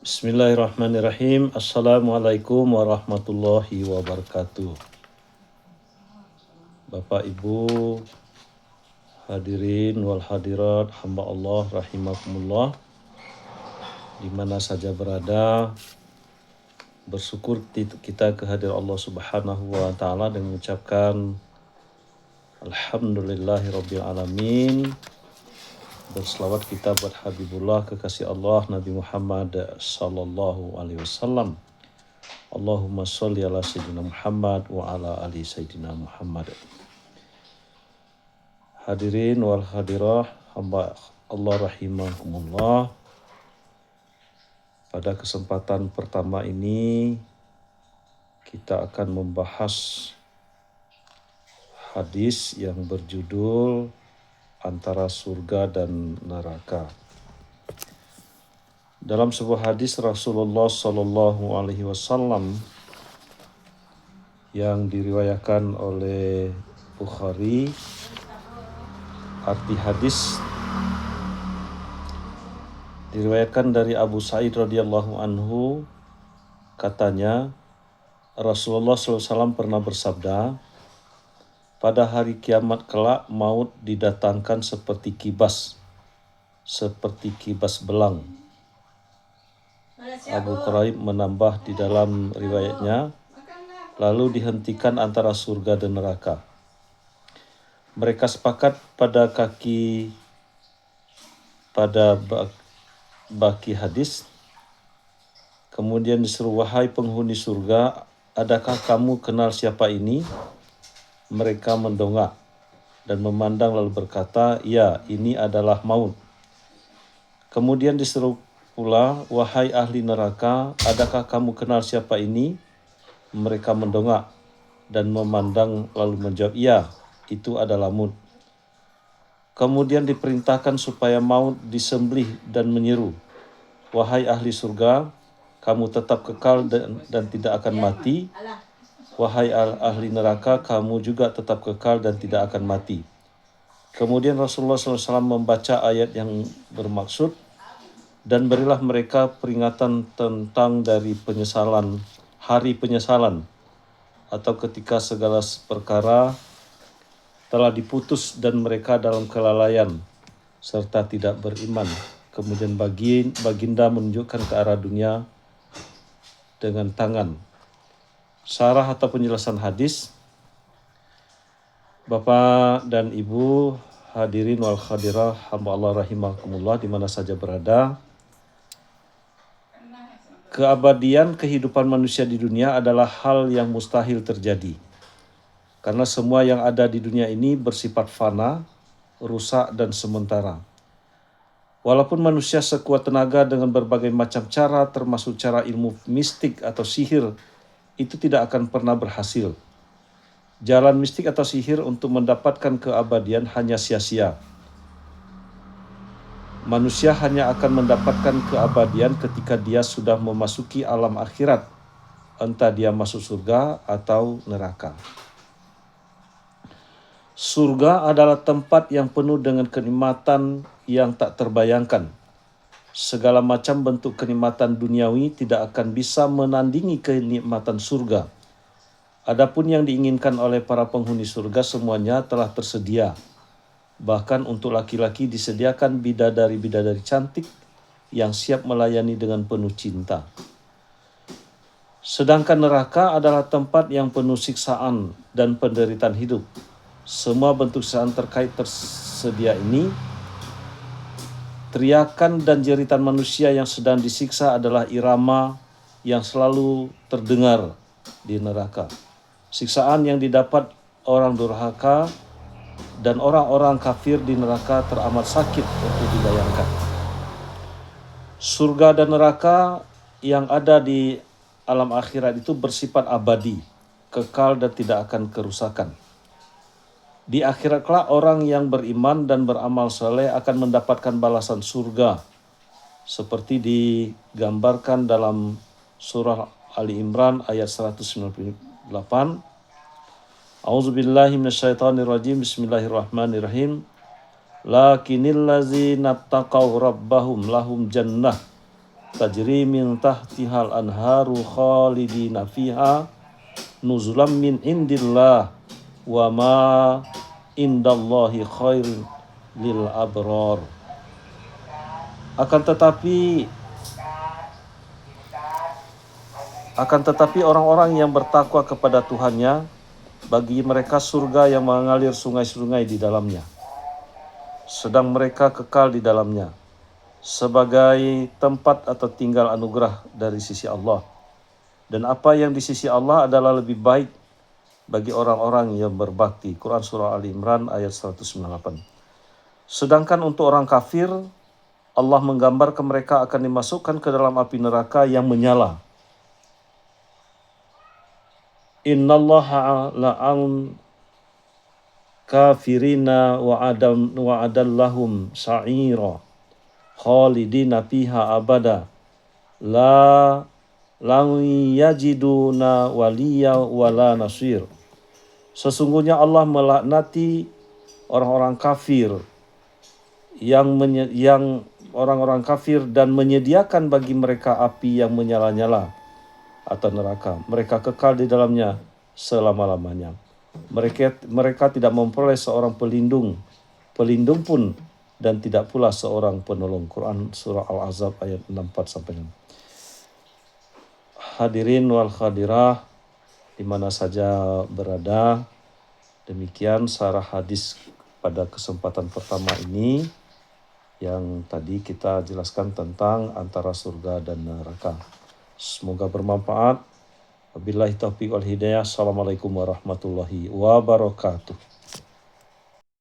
Bismillahirrahmanirrahim. Assalamualaikum warahmatullahi wabarakatuh. Bapak Ibu hadirin wal hadirat hamba Allah rahimakumullah, di mana saja berada, bersyukur kita kehadiran Allah Subhanahu wa taala dengan mengucapkan alhamdulillahirabbil alamin. Berselawat kita buat Habibullah kekasih Allah Nabi Muhammad sallallahu alaihi wasallam. Allahumma sholli ala sayyidina Muhammad wa ala ali sayyidina Muhammad. Hadirin wal hadirah hamba Allah rahimakumullah. Pada kesempatan pertama ini kita akan membahas hadis yang berjudul antara surga dan neraka. Dalam sebuah hadis Rasulullah Sallallahu Alaihi Wasallam yang diriwayatkan oleh Bukhari, arti hadis diriwayatkan dari Abu Sa'id radhiyallahu anhu, katanya Rasulullah SAW pernah bersabda, pada hari kiamat kelak maut didatangkan seperti kibas belang. Abu Quraib menambah di dalam riwayatnya, lalu dihentikan antara surga dan neraka. Mereka sepakat pada baki hadis. Kemudian disuruh, wahai penghuni surga, adakah kamu kenal siapa ini? Mereka mendongak dan memandang lalu berkata, ya, ini adalah maut. Kemudian disuruh pula, wahai ahli neraka, adakah kamu kenal siapa ini? Mereka mendongak dan memandang lalu menjawab, ya, itu adalah maut. Kemudian diperintahkan supaya maut disembelih dan menyeru, wahai ahli surga, kamu tetap kekal dan tidak akan mati. Wahai ahli neraka, kamu juga tetap kekal dan tidak akan mati. Kemudian Rasulullah SAW membaca ayat yang bermaksud, dan berilah mereka peringatan tentang dari penyesalan, hari penyesalan, atau ketika segala perkara telah diputus dan mereka dalam kelalaian serta tidak beriman. Kemudian baginda menunjukkan ke arah dunia dengan tangan. Syarah atau penjelasan hadis. Bapak dan Ibu hadirin wal hadirah hamba Allah rahimakumullah, di mana saja berada, keabadian kehidupan manusia di dunia adalah hal yang mustahil terjadi. Karena semua yang ada di dunia ini bersifat fana, rusak dan sementara. Walaupun manusia sekuat tenaga dengan berbagai macam cara, termasuk cara ilmu mistik atau sihir, itu tidak akan pernah berhasil. Jalan mistik atau sihir untuk mendapatkan keabadian hanya sia-sia. Manusia hanya akan mendapatkan keabadian ketika dia sudah memasuki alam akhirat, entah dia masuk surga atau neraka. Surga adalah tempat yang penuh dengan kenikmatan yang tak terbayangkan. Segala macam bentuk kenikmatan duniawi tidak akan bisa menandingi kenikmatan surga. Adapun yang diinginkan oleh para penghuni surga semuanya telah tersedia. Bahkan untuk laki-laki disediakan bidadari-bidadari cantik yang siap melayani dengan penuh cinta. Sedangkan neraka adalah tempat yang penuh siksaan dan penderitaan hidup. Semua bentuk siksaan terkait tersedia ini, teriakan dan jeritan manusia yang sedang disiksa adalah irama yang selalu terdengar di neraka. Siksaan yang didapat orang durhaka dan orang-orang kafir di neraka teramat sakit untuk dibayangkan. Surga dan neraka yang ada di alam akhirat itu bersifat abadi, kekal dan tidak akan kerusakan. Di akhirat kelak orang yang beriman dan beramal saleh akan mendapatkan balasan surga seperti digambarkan dalam surah Ali Imran ayat 198. A'udzubillahi minasyaitonirrajim. Bismillahirrahmanirrahim. Lakinil ladzina taqaw rabbahum lahum jannah tajri min tahtihal anharu khalidina fiha nuzulam min indillah wa ma indallahi khairun lil abrar. Akan tetapi orang-orang yang bertakwa kepada Tuhannya, bagi mereka surga yang mengalir sungai-sungai di dalamnya, sedang mereka kekal di dalamnya, sebagai tempat atau tinggal anugerah dari sisi Allah. Dan apa yang di sisi Allah adalah lebih baik bagi orang-orang yang berbakti. Quran Surah Ali Imran ayat 198. Sedangkan untuk orang kafir, Allah menggambarkan mereka akan dimasukkan ke dalam api neraka yang menyala. Innallaha la'an kafirina wa'adallahum sa'ira khalidina fiha abada la yajiduna waliya wala nasir. Sesungguhnya Allah melaknati orang-orang kafir yang orang-orang kafir dan menyediakan bagi mereka api yang menyala-nyala atau neraka. Mereka kekal di dalamnya selama-lamanya. Mereka tidak memperoleh seorang pelindung pun, dan tidak pula seorang penolong. Quran Surah Al-Ahzab ayat 64-6. Hadirin wal hadirah di mana saja berada, demikian syarah hadis pada kesempatan pertama ini yang tadi kita jelaskan tentang antara surga dan neraka. Semoga bermanfaat. Wabillahi taufiq wal hidayah. Assalamualaikum warahmatullahi wabarakatuh.